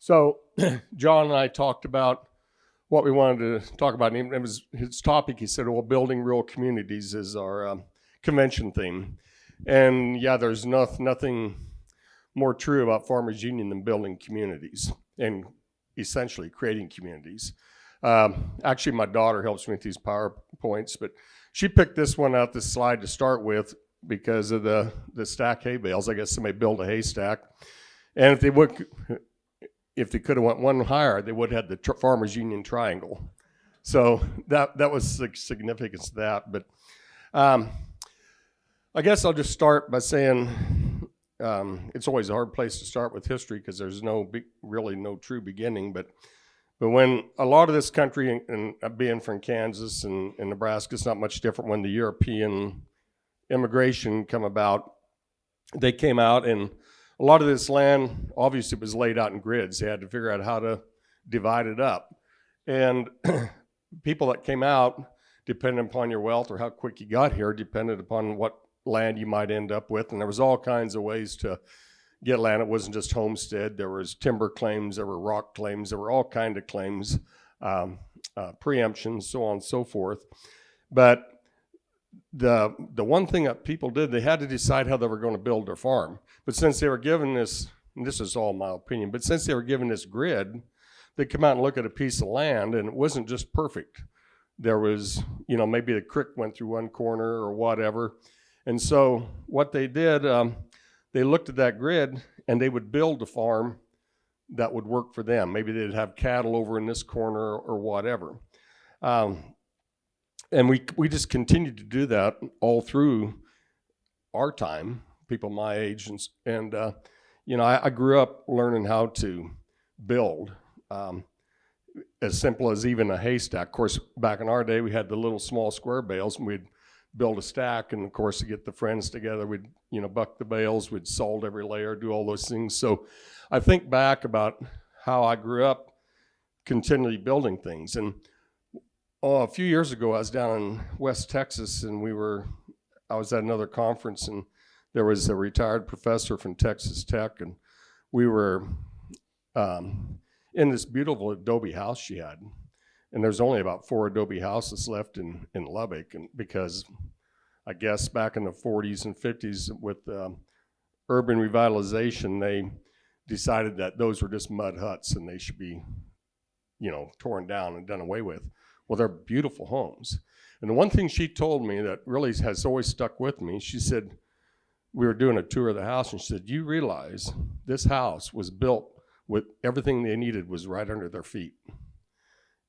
So John and I talked about what we wanted to talk about. And it was his topic. He said, well, building real communities is our convention theme. And yeah, there's nothing more true about Farmers Union than building communities and essentially creating communities. Actually, my daughter helps me with these PowerPoints, but she picked this one out, this slide to start with because of the stack hay bales. I guess somebody built a haystack. And if they could have went one higher, they would have had the Farmers Union triangle. So that was the significance of that. But I guess I'll just start by saying it's always a hard place to start with history because there's really no true beginning. But when a lot of this country, and being from Kansas and Nebraska, it's not much different when the European immigration come about. They came out, and a lot of this land obviously was laid out in grids. They had to figure out how to divide it up. And people that came out, depending upon your wealth or how quick you got here, depended upon what land you might end up with. And there was all kinds of ways to get land. It wasn't just homestead. There was timber claims, there were rock claims, there were all kinds of claims, preemptions, so on and so forth. But the one thing that people did, they had to decide how they were going to build their farm. But since they were given this, and this is all my opinion, but since they were given this grid, they'd come out and look at a piece of land, and it wasn't just perfect. There was, maybe the creek went through one corner or whatever. And so what they did, they looked at that grid, and they would build a farm that would work for them. Maybe they'd have cattle over in this corner or whatever. And we just continued to do that all through our time, people my age. And I grew up learning how to build, as simple as even a haystack. Of course, back in our day, we had the little small square bales, and we'd build a stack. And of course, to get the friends together, we'd, buck the bales, we'd salt every layer, do all those things. So I think back about how I grew up continually building things. And a few years ago, I was down in West Texas, and I was at another conference, and there was a retired professor from Texas Tech, and we were in this beautiful adobe house she had. And there's only about 4 adobe houses left in Lubbock, and because I guess back in the 40s and 50s with urban revitalization, they decided that those were just mud huts and they should be, torn down and done away with. Well, they're beautiful homes. And the one thing she told me that really has always stuck with me, she said, we were doing a tour of the house, and she said, you realize this house was built with everything they needed was right under their feet.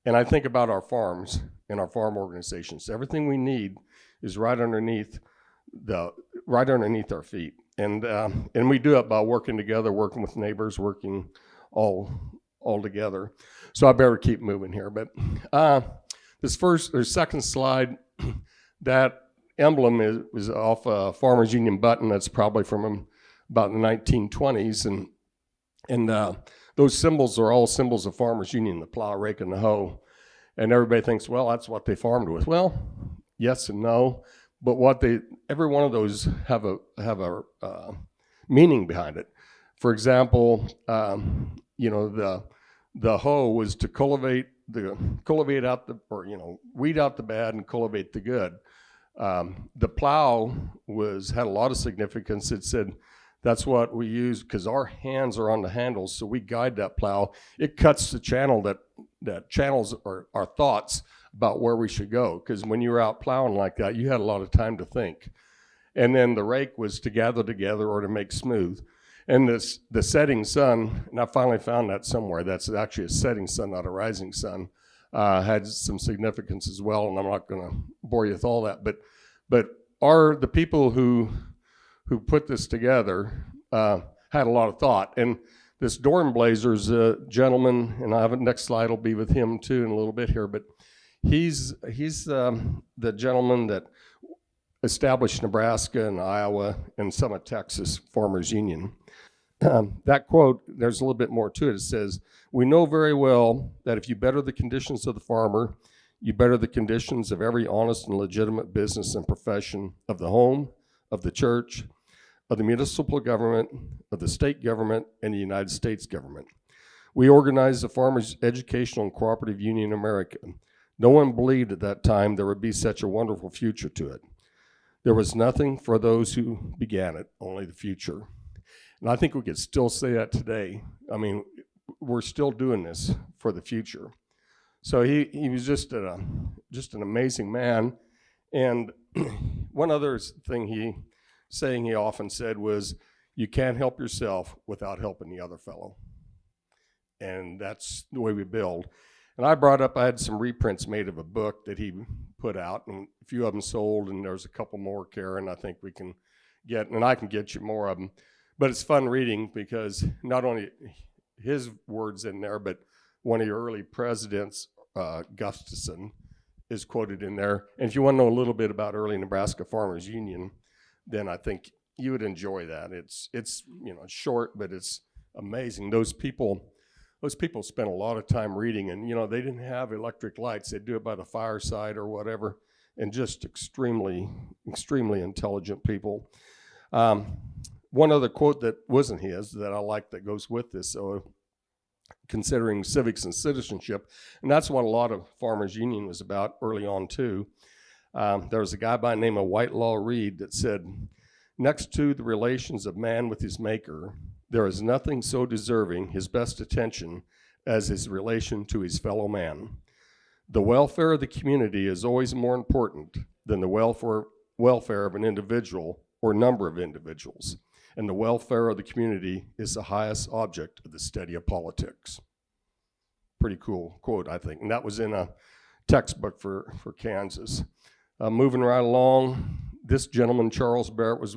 And I think about our farms and our farm organizations. Everything we need is right underneath our feet. And we do it by working together, working with neighbors, working all together. So I better keep moving here. But this second slide, that emblem is off a Farmers Union button. That's probably from about the 1920s. And those symbols are all symbols of Farmers Union, the plow, rake, and the hoe. And everybody thinks, well, that's what they farmed with. Well, yes and no. But every one of those have a meaning behind it. For example, the hoe was to weed out the bad and cultivate the good. The plow had a lot of significance. It said that's what we use because our hands are on the handles, so we guide that plow. It cuts the channel that channels our thoughts about where we should go, because when you were out plowing like that, you had a lot of time to think. And then the rake was to gather together or to make smooth. And the setting sun, and I finally found that somewhere, that's actually a setting sun, not a rising sun, had some significance as well, and I'm not going to bore you with all that. But the people who put this together had a lot of thought. And this Dornblazer's a gentleman, and I have next slide will be with him too in a little bit here, but he's the gentleman that established Nebraska and Iowa and some of Texas Farmers Union. That quote, there's a little bit more to it. It says, we know very well that if you better the conditions of the farmer, you better the conditions of every honest and legitimate business and profession of the home, of the church, of the municipal government, of the state government, and the United States government. We organized the Farmers Educational and Cooperative Union in America. No one believed at that time there would be such a wonderful future to it. There was nothing for those who began it, only the future. And I think we could still say that today. I mean, we're still doing this for the future. So he was just an amazing man. And one other thing he often said was, you can't help yourself without helping the other fellow. And that's the way we build. And I had some reprints made of a book that he put out, and a few of them sold, and there's a couple more, Karen, I think we can get, and I can get you more of them. But it's fun reading because not only his words in there, but one of your early presidents, Gustafson, is quoted in there. And if you want to know a little bit about early Nebraska Farmers Union, then I think you would enjoy that. It's short, but it's amazing. Those people spent a lot of time reading, and they didn't have electric lights. They'd do it by the fireside or whatever, and just extremely, extremely intelligent people. One other quote that wasn't his that I like that goes with this, so considering civics and citizenship, and that's what a lot of Farmers Union was about early on too. There was a guy by the name of Whitelaw Reid that said, next to the relations of man with his maker, there is nothing so deserving his best attention as his relation to his fellow man. The welfare of the community is always more important than the welfare of an individual or number of individuals. And the welfare of the community is the highest object of the study of politics. Pretty cool quote, I think. And that was in a textbook for Kansas. Moving right along, this gentleman, Charles Barrett, was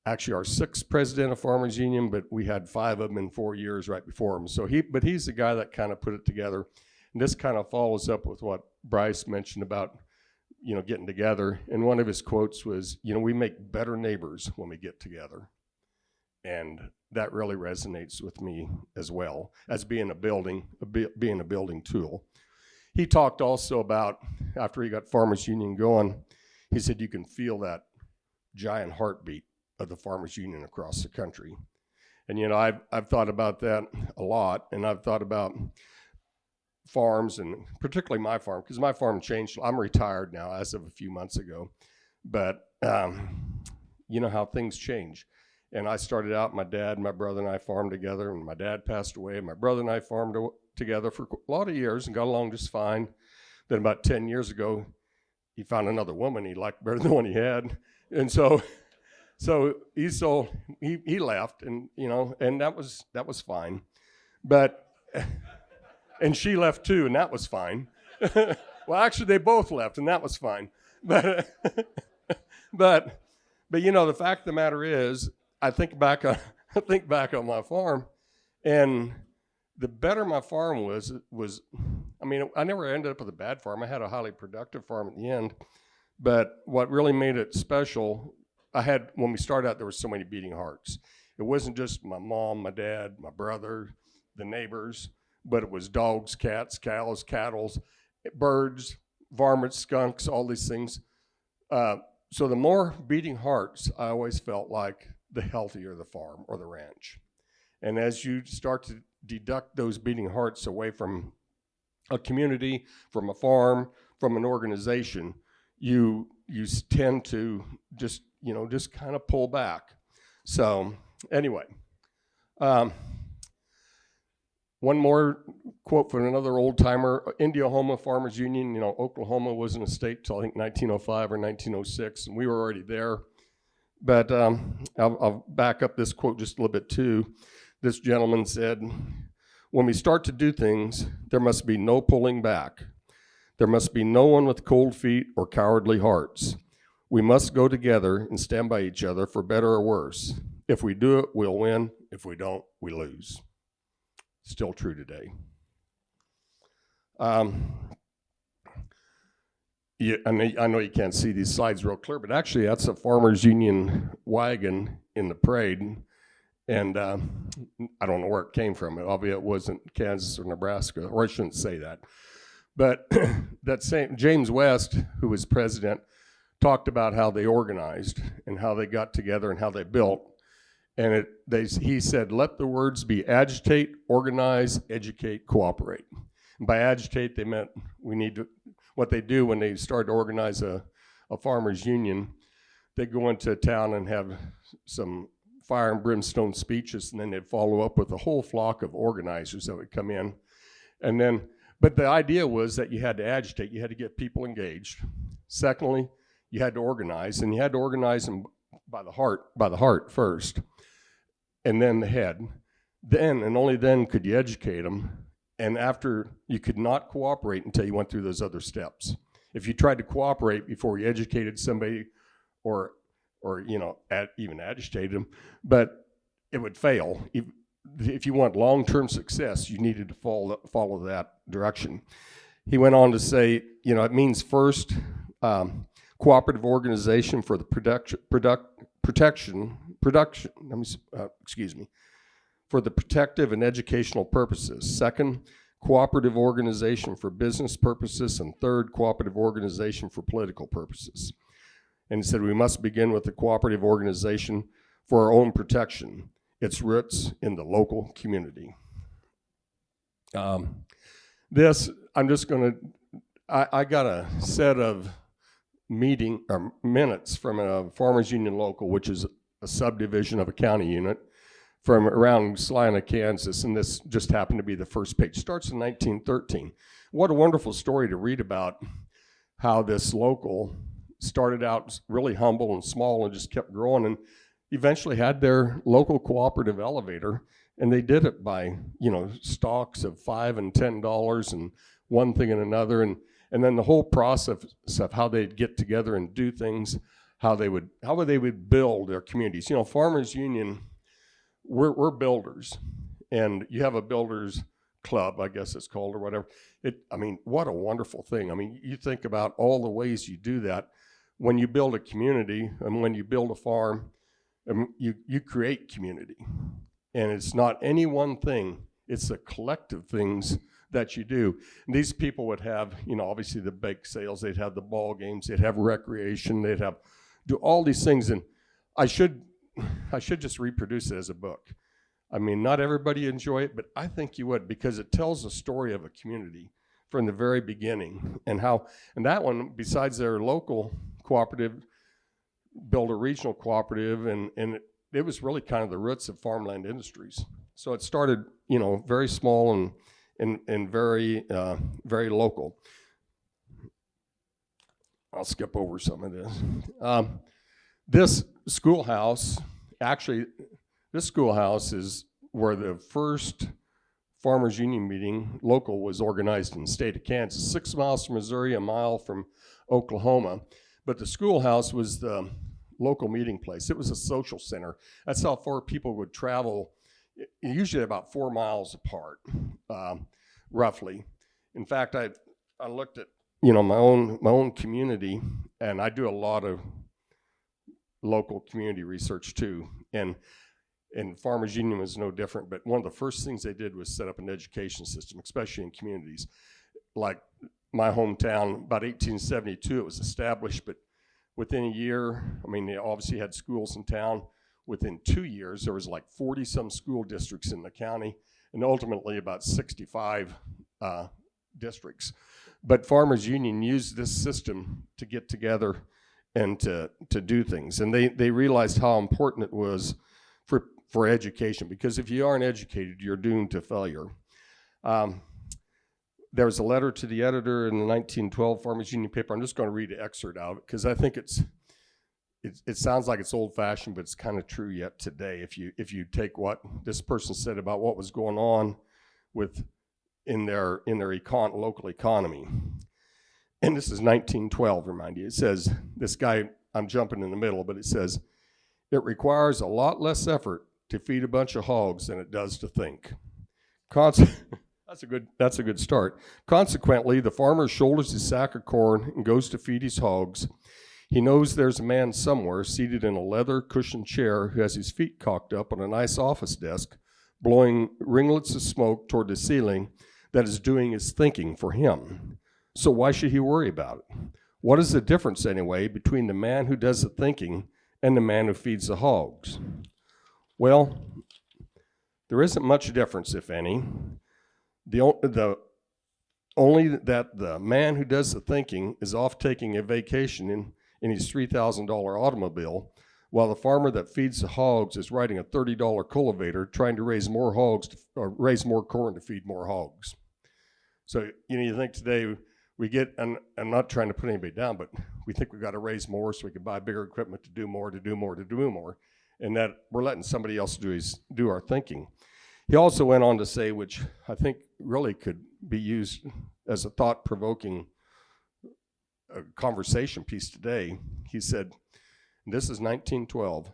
actually our 6th president of Farmers Union, but we had 5 of them in 4 years right before him. So he's the guy that kind of put it together. And this kind of follows up with what Bryce mentioned about, getting together. And one of his quotes was, we make better neighbors when we get together. And that really resonates with me as well as being a building tool. He talked also about, after he got Farmers Union going, he said you can feel that giant heartbeat of the Farmers Union across the country. And I've thought about that a lot, and I've thought about farms, and particularly my farm, because my farm changed. I'm retired now as of a few months ago, but you know how things change. And I started out, my dad, my brother and I farmed together, and my dad passed away, and my brother and I farmed together for a lot of years and got along just fine. Then about 10 years ago, he found another woman he liked better than the one he had. And so he left, and and that was fine. But and she left too, and that was fine. Well, actually they both left, and that was fine. But the fact of the matter is, I think back on my farm, and the better my farm was, I never ended up with a bad farm. I had a highly productive farm at the end. But what really made it special, when we started out, there were so many beating hearts. It wasn't just my mom, my dad, my brother, the neighbors, but it was dogs, cats, cows, cattle, birds, varmints, skunks, all these things. So the more beating hearts, I always felt like the healthier the farm or the ranch. And as you start to deduct those beating hearts away from a community, from a farm, from an organization, you tend to just kind of pull back. So anyway, one more quote from another old timer, Indiahoma Farmers Union. Oklahoma wasn't a state till I think 1905 or 1906, and we were already there. But I'll back up this quote just a little bit too. This gentleman said, when we start to do things, there must be no pulling back. There must be no one with cold feet or cowardly hearts. We must go together and stand by each other for better or worse. If we do it, we'll win. If we don't, we lose. Still true today. Yeah, I know you can't see these slides real clear, but actually that's a Farmers Union wagon in the parade. And I don't know where it came from. Albeit it wasn't Kansas or Nebraska, or I shouldn't say that. But that same James West, who was president, talked about how they organized and how they got together and how they built. And he said, let the words be agitate, organize, educate, cooperate. And by agitate, they meant what they do when they start to organize a farmers union, they go into a town and have some fire and brimstone speeches, and then they'd follow up with a whole flock of organizers that would come in. And then, but the idea was that you had to agitate, you had to get people engaged. Secondly, you had to organize, and you had to organize them by the heart first, and then the head. Then, and only then, could you educate them. And after, you could not cooperate until you went through those other steps. If you tried to cooperate before you educated somebody, or even agitated them, but it would fail. If you want long-term success, you needed to follow that direction. He went on to say, it means first, cooperative organization for the for the protective and educational purposes. Second, cooperative organization for business purposes. And third, cooperative organization for political purposes. And he said, we must begin with the cooperative organization for our own protection, its roots in the local community. I got a set of minutes from a farmers union local, which is a subdivision of a county unit, from around Salina, Kansas, and this just happened to be the first page. Starts in 1913. What a wonderful story to read about how this local started out really humble and small and just kept growing, and eventually had their local cooperative elevator, and they did it by stocks of $5 and $10 and one thing and another, and then the whole process of how they'd get together and do things, how they would build their communities. Farmers Union, we're builders, and you have a builders club, I guess it's called, or whatever. What a wonderful thing. You think about all the ways you do that. When you build a community and when you build a farm, you create community. And it's not any one thing, it's the collective things that you do. And these people would have, obviously the bake sales, they'd have the ball games, they'd have recreation, they'd do all these things. And I should just reproduce it as a book. Not everybody enjoy it, but I think you would, because it tells the story of a community from the very beginning, and that one, besides their local cooperative, built a regional cooperative, and it was really kind of the roots of farmland industries. So it started, very small and very, very local. I'll skip over some of this. This schoolhouse is where the first Farmers Union meeting local was organized in the state of Kansas, 6 miles from Missouri, 1 mile from Oklahoma. But the schoolhouse was the local meeting place. It was a social center. That's how far people would travel, usually about 4 miles apart, roughly. In fact, I looked at my own community, and I do a lot of local community research too. And Farmers Union was no different, but one of the first things they did was set up an education system, especially in communities. Like my hometown, about 1872 it was established, but within a year, they obviously had schools in town. Within 2 years, there was like 40-some school districts in the county, and ultimately about 65 districts. But Farmers Union used this system to get together and to do things. And they realized how important it was for education, because if you aren't educated, you're doomed to failure. There was a letter to the editor in the 1912 Farmers Union paper. I'm just going to read an excerpt out of it, because I think it sounds like it's old-fashioned, but it's kind of true yet today. If you take what this person said about what was going on in their local economy. And this is 1912, remind you. It says, this guy, I'm jumping in the middle, but it says, it requires a lot less effort to feed a bunch of hogs than it does to think. That's a good start. Consequently, the farmer shoulders his sack of corn and goes to feed his hogs. He knows there's a man somewhere seated in a leather cushioned chair who has his feet cocked up on a nice office desk, blowing ringlets of smoke toward the ceiling, that is doing his thinking for him. So why should he worry about it? What is the difference, anyway, between the man who does the thinking and the man who feeds the hogs? Well, there isn't much difference, if any. The only that the man who does the thinking is off taking a vacation in his $3,000 automobile, while the farmer that feeds the hogs is riding a $30 cultivator trying to raise more hogs or raise more corn to feed more hogs. So, you think today we get, and I'm not trying to put anybody down, but we think we've got to raise more so we can buy bigger equipment to do more, and that we're letting somebody else do our thinking. He also went on to say, which I think really could be used as a thought-provoking conversation piece today. He said, this is 1912,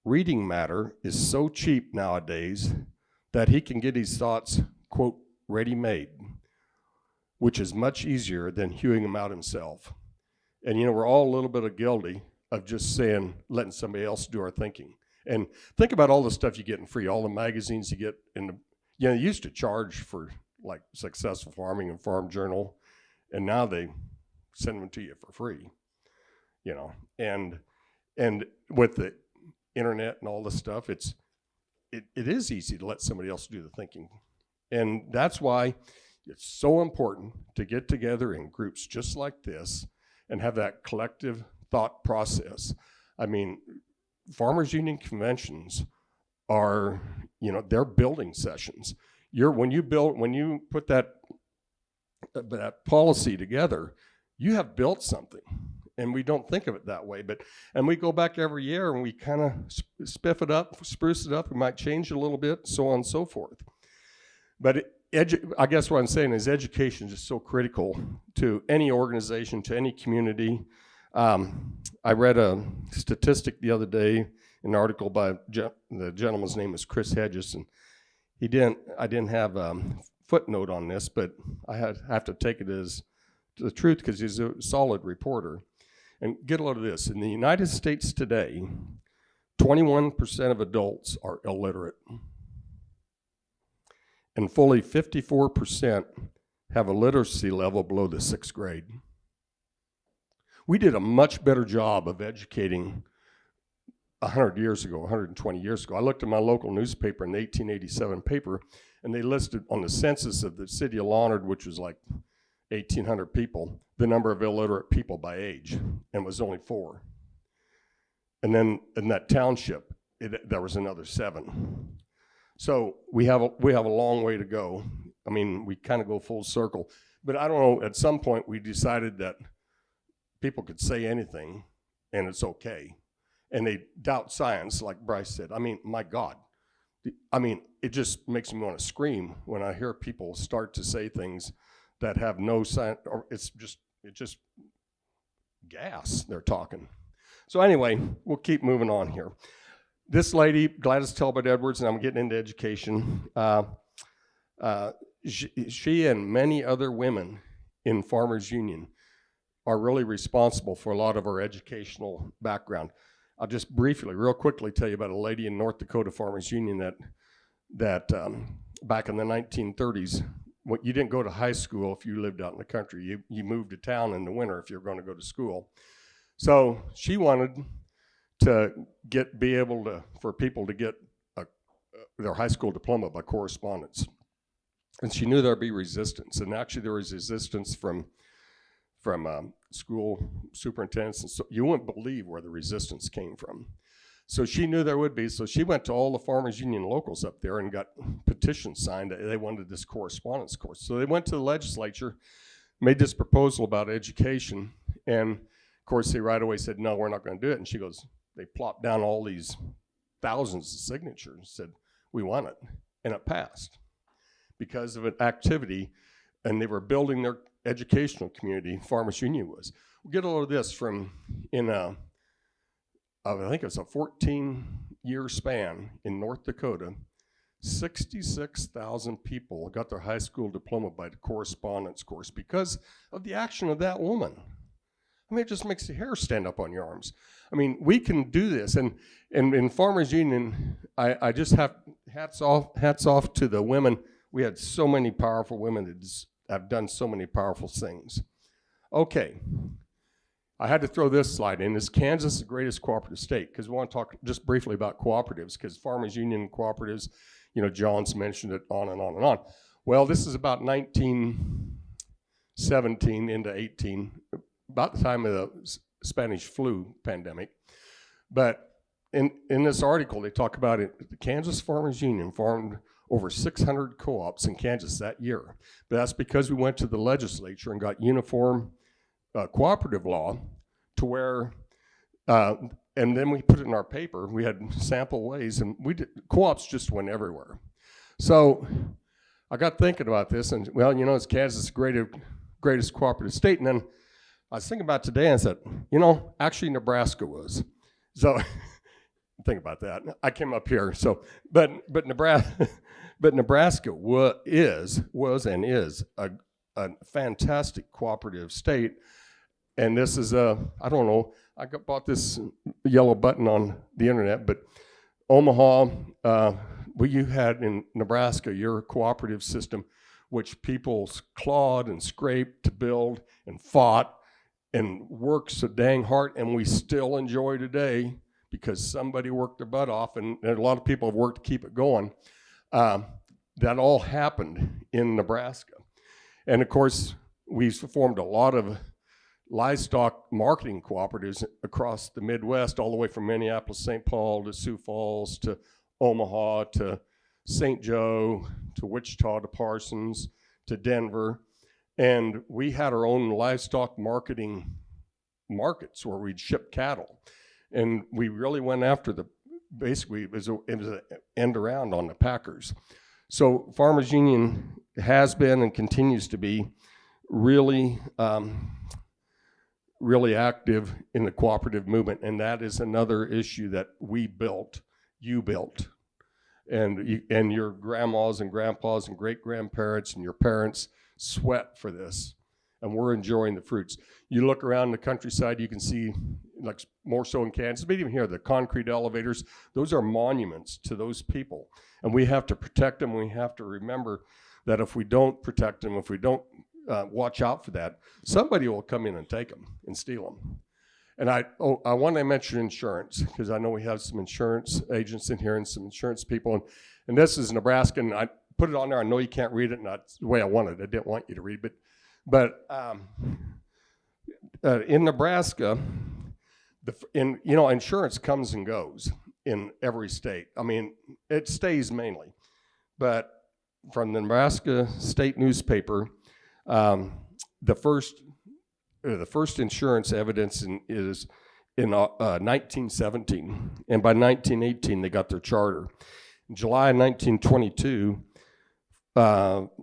reading matter is so cheap nowadays that he can get his thoughts, quote, ready-made, which is much easier than hewing them out himself. And we're all a little bit guilty of just letting somebody else do our thinking. And think about all the stuff you get in free, all the magazines you get you used to charge for like Successful Farming and Farm Journal, and now they send them to you for free, and with the internet and all this stuff, it is easy to let somebody else do the thinking. And that's why it's so important to get together in groups just like this and have that collective thought process. I mean, Farmers Union conventions are, they're building sessions. When you put that policy together, you have built something. And we don't think of it that way, and we go back every year and we kind of spiff it up, spruce it up. We might change it a little bit, so on and so forth. But I guess what I'm saying is education is just so critical to any organization, to any community. I read a statistic the other day, an article by the gentleman's name is Chris Hedges, and I didn't have a footnote on this, but I have to take it as the truth because he's a solid reporter. And get a load of this. In the United States today, 21% of adults are illiterate. And fully 54% have a literacy level below the 6th grade. We did a much better job of educating 120 years ago. I looked at my local newspaper in the 1887 paper, and they listed on the census of the city of Leonard, which was like 1,800 people, the number of illiterate people by age, and it was only 4. And then in that township, there was another 7. So we have a long way to go. I mean, we kind of go full circle. But I don't know, at some point we decided that people could say anything and it's okay. And they doubt science, like Bryce said. I mean, my God. It just makes me want to scream when I hear people start to say things that have no science, or it's just gas they're talking. So anyway, we'll keep moving on here. This lady, Gladys Talbot Edwards, and I'm getting into education, she and many other women in Farmers Union are really responsible for a lot of our educational background. I'll just briefly, real quickly tell you about a lady in North Dakota Farmers Union that back in the 1930s, you didn't go to high school if you lived out in the country. You moved to town in the winter if you were going to go to school. So she wanted to for people to get their high school diploma by correspondence. And she knew there'd be resistance. And actually there was resistance from school superintendents. And so you wouldn't believe where the resistance came from. So she knew there would be. So she went to all the Farmers Union locals up there and got petitions signed. They wanted this correspondence course. So they went to the legislature, made this proposal about education. And of course they right away said, no, we're not going to do it. And she goes, they plopped down all these thousands of signatures and said, we want it. And it passed because of an activity, and they were building their educational community. Farmers Union was. We'll get a load of this from I think it's a 14-year span in North Dakota. 66,000 people got their high school diploma by the correspondence course because of the action of that woman. I mean, it just makes the hair stand up on your arms. I mean, we can do this. And in Farmers Union, I just have hats off to the women. We had so many powerful women that have done so many powerful things. Okay. I had to throw this slide in. Is Kansas the greatest cooperative state? Because we want to talk just briefly about cooperatives, because farmers union cooperatives, John's mentioned it on and on and on. Well, this is about 1917 into 18, about the time of the Spanish flu pandemic. But in this article, they talk about it. The Kansas Farmers Union formed over 600 co-ops in Kansas that year. But that's because we went to the legislature and got uniform cooperative law to where, and then we put it in our paper. We had sample ways, and co-ops just went everywhere. So I got thinking about this, and well, it's Kansas' greatest cooperative state. And then I was thinking about today, and I said, actually Nebraska was. So think about that. I came up here, so but Nebraska was and is a fantastic cooperative state. And this is I don't know, bought this yellow button on the internet, but Omaha, you had in Nebraska your cooperative system, which people clawed and scraped to build and fought and worked so dang hard, and we still enjoy today because somebody worked their butt off, and a lot of people have worked to keep it going. That all happened in Nebraska. And of course, we formed a lot of livestock marketing cooperatives across the Midwest, all the way from Minneapolis, St. Paul, to Sioux Falls, to Omaha, to St. Joe, to Wichita, to Parsons, to Denver. And we had our own livestock marketing markets where we'd ship cattle. And we really went after basically it was an end around on the packers. So Farmers Union has been and continues to be really active in the cooperative movement, and that is another issue that you built, and your grandmas and grandpas and great-grandparents and your parents sweat for this, and we're enjoying the fruits. You look around the countryside, you can see, like more so in Kansas, but even here, the concrete elevators, those are monuments to those people, and we have to protect them. We have to remember that if we don't protect them, if we don't watch out for that, somebody will come in and take them and steal them. And I want to mention insurance, because I know we have some insurance agents in here and some insurance people, and this is Nebraska, and I put it on there. I know you can't read it, and that's the way I wanted. I didn't want you to read it, but in Nebraska, insurance comes and goes in every state. I mean, it stays mainly, but from the Nebraska State newspaper, the first insurance evidence is in 1917, and by 1918 they got their charter. In July 1922,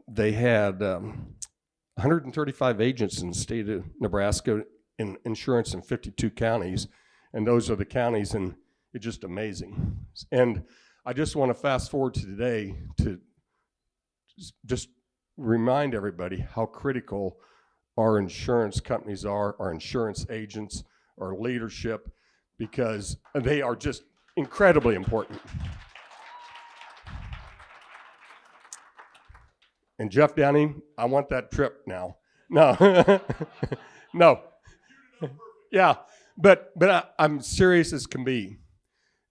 they had 135 agents in the state of Nebraska in insurance in 52 counties, and those are the counties, and it's just amazing. And I just want to fast forward to today to just remind everybody how critical our insurance companies are, our insurance agents, our leadership, because they are just incredibly important. And Jeff Downing, I want that trip now. No, no. Yeah, but I'm serious as can be.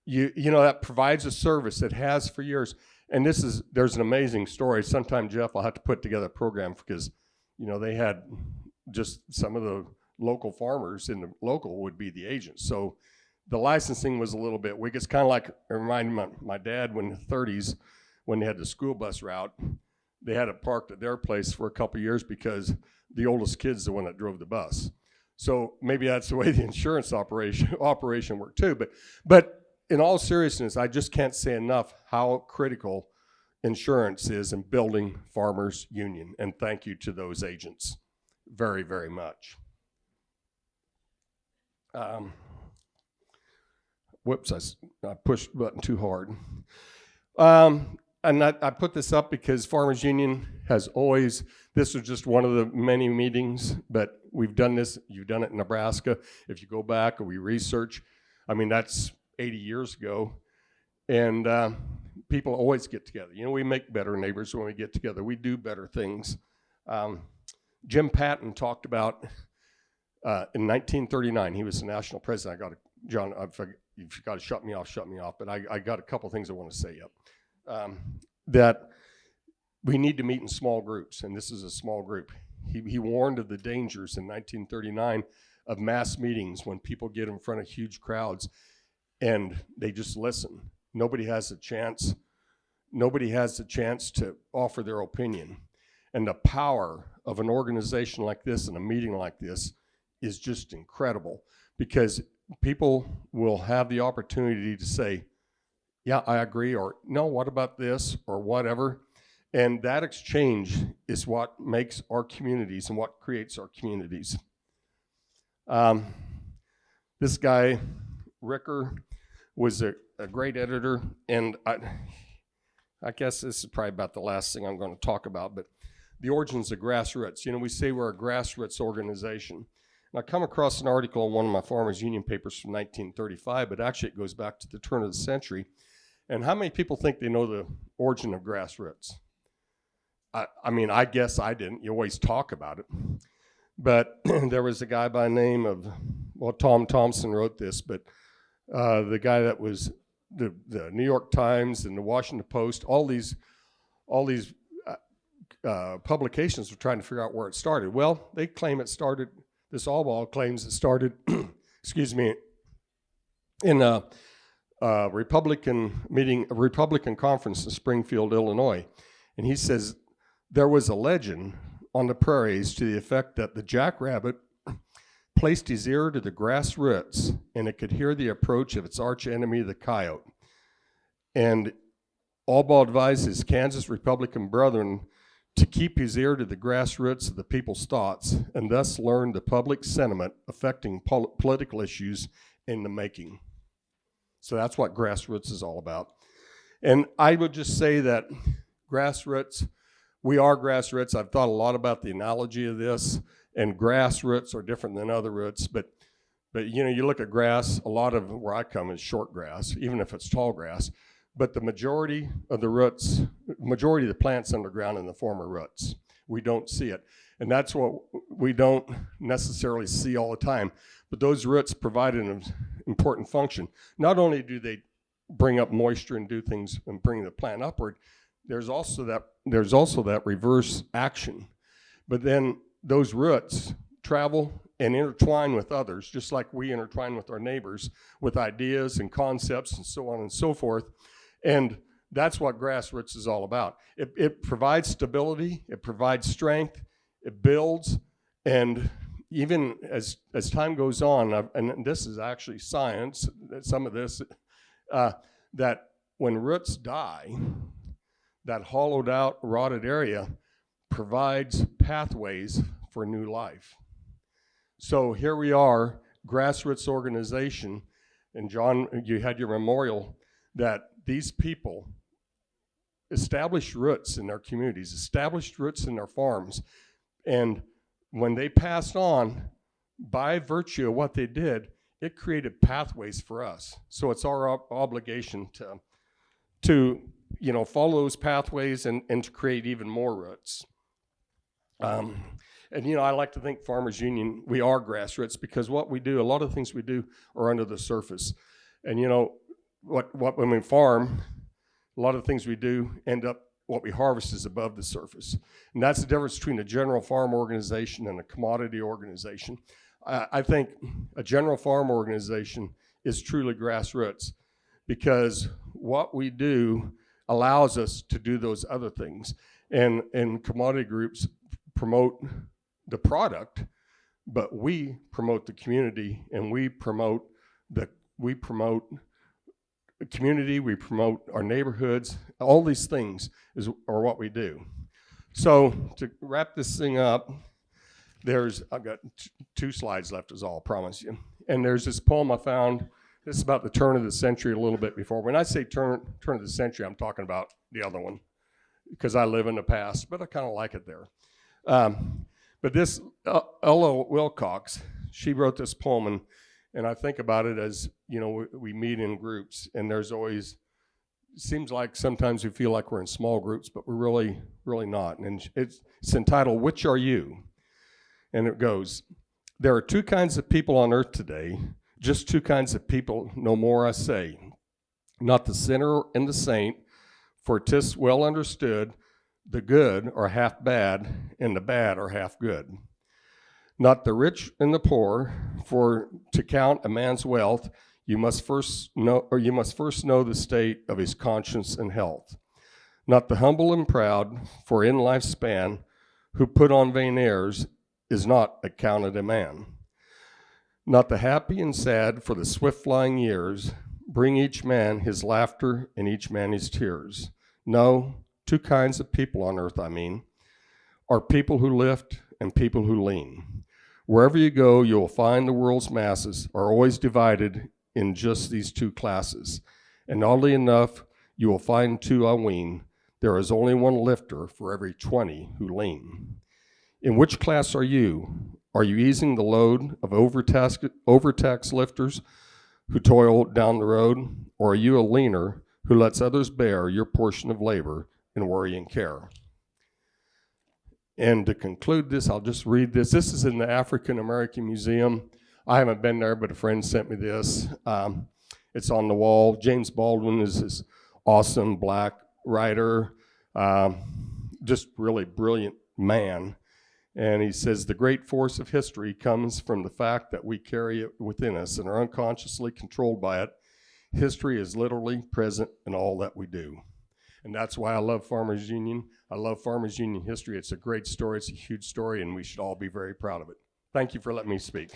That provides a service that has for years. And there's an amazing story. Sometime, Jeff, I'll have to put together a program, because, they had just some of the local farmers in the local would be the agents. So the licensing was a little bit weak. It's kind of like, it reminded my dad when in the 30s, when they had the school bus route, they had it parked at their place for a couple of years because the oldest kid's the one that drove the bus. So maybe that's the way the insurance operation worked too. But in all seriousness, I just can't say enough how critical insurance is in building Farmers Union. And thank you to those agents very, very much. Whoops, I pushed the button too hard. And I put this up because Farmers Union has always, this was just one of the many meetings, but we've done this, you've done it in Nebraska. If you go back or we research, I mean, that's 80 years ago, and people always get together. We make better neighbors when we get together. We do better things. Jim Patton talked about In 1939, he was the national president. John, if you got to shut me off, but I got a couple things I want to say up. That we need to meet in small groups, and this is a small group. He warned of the dangers in 1939 of mass meetings when people get in front of huge crowds and they just listen. Nobody has a chance to offer their opinion. And the power of an organization like this and a meeting like this is just incredible, because people will have the opportunity to say, yeah, I agree, or no, what about this, or whatever. And that exchange is what makes our communities and what creates our communities. This guy, Ricker, was a great editor, and I guess this is probably about the last thing I'm going to talk about, but the origins of grassroots. You know, we say we're a grassroots organization. And I come across an article in one of my Farmers Union papers from 1935, but actually it goes back to the turn of the century. And how many people think they know the origin of grassroots? I mean, I guess I didn't. You always talk about it. But there was a guy by the name of, well, Tom Thompson wrote this, but the guy that was the New York Times and the Washington Post, all these publications were trying to figure out where it started. Well, they claim it started, this Allball claims it started, excuse me, in a Republican meeting, a Republican conference in Springfield, Illinois. And he says, there was a legend on the prairies to the effect that the jackrabbit placed his ear to the grass roots and it could hear the approach of its arch enemy, the coyote. And Allball advised his Kansas Republican brethren to keep his ear to the grass roots of the people's thoughts and thus learn the public sentiment affecting political issues in the making. So that's what grassroots is all about. And I would just say that grassroots, we are grassroots. I've thought a lot about the analogy of this, and grassroots are different than other roots, but you know, you look at grass, a lot of where I come is short grass, even if it's tall grass, but the majority of the roots, majority of the plants underground in the form of roots. We don't see it. And that's what we don't necessarily see all the time, but those roots provide an important function. Not only do they bring up moisture and do things and bring the plant upward, there's also that reverse action. But then those roots travel and intertwine with others, just like we intertwine with our neighbors, with ideas and concepts and so on and so forth. And that's what grassroots is all about. It provides stability, it provides strength, it builds, and even as time goes on, and this is actually science, some of this, that when roots die, that hollowed out, rotted area provides pathways for new life. So here we are, grassroots organization, and John, you had your memorial, that these people established roots in their communities, established roots in their farms, and when they passed on, by virtue of what they did, it created pathways for us. So it's our obligation to you know, follow those pathways and to create even more roots. And you know, I like to think Farmers Union, we are grassroots, because what we do, a lot of things we do are under the surface. And you know, when we farm, a lot of things we do end up, what we harvest is above the surface. And that's the difference between a general farm organization and a commodity organization. I think a general farm organization is truly grassroots, because what we do allows us to do those other things. And commodity groups promote the product, but we promote the community, and we promote the community, we promote our neighborhoods. All these things are what we do. So to wrap this thing up, I've got two slides left is all, I promise you. And there's this poem I found. This is about the turn of the century, a little bit before. When I say turn of the century, I'm talking about the other one, because I live in the past, but I kind of like it there. But this, Ella Wilcox, she wrote this poem, and I think about it as, you know, we meet in groups, and there's always, it seems like sometimes we feel like we're in small groups, but we're really not. And it's entitled, Which Are You? And it goes, There are two kinds of people on earth today, just two kinds of people, no more I say. Not the sinner and the saint, for 'tis well understood, the good are half bad, and the bad are half good. Not the rich and the poor, for to count a man's wealth, you must first know the state of his conscience and health. Not the humble and proud, for in life's span, who put on vain airs, is not accounted a man. Not the happy and sad, for the swift flying years bring each man his laughter and each man his tears. No, two kinds of people on earth, I mean, are people who lift and people who lean. Wherever you go, you will find the world's masses are always divided in just these two classes. And oddly enough, you will find too, I ween, there is only one lifter for every 20 who lean. In which class are you? Are you easing the load of overtaxed lifters who toil down the road? Or are you a leaner who lets others bear your portion of labor and worry and care? And to conclude this, I'll just read this. This is in the African American Museum. I haven't been there, but a friend sent me this. It's on the wall. James Baldwin is this awesome black writer, just really brilliant man. And he says, the great force of history comes from the fact that we carry it within us and are unconsciously controlled by it. History is literally present in all that we do. And that's why I love Farmers Union. I love Farmers Union history. It's a great story. It's a huge story, and we should all be very proud of it. Thank you for letting me speak.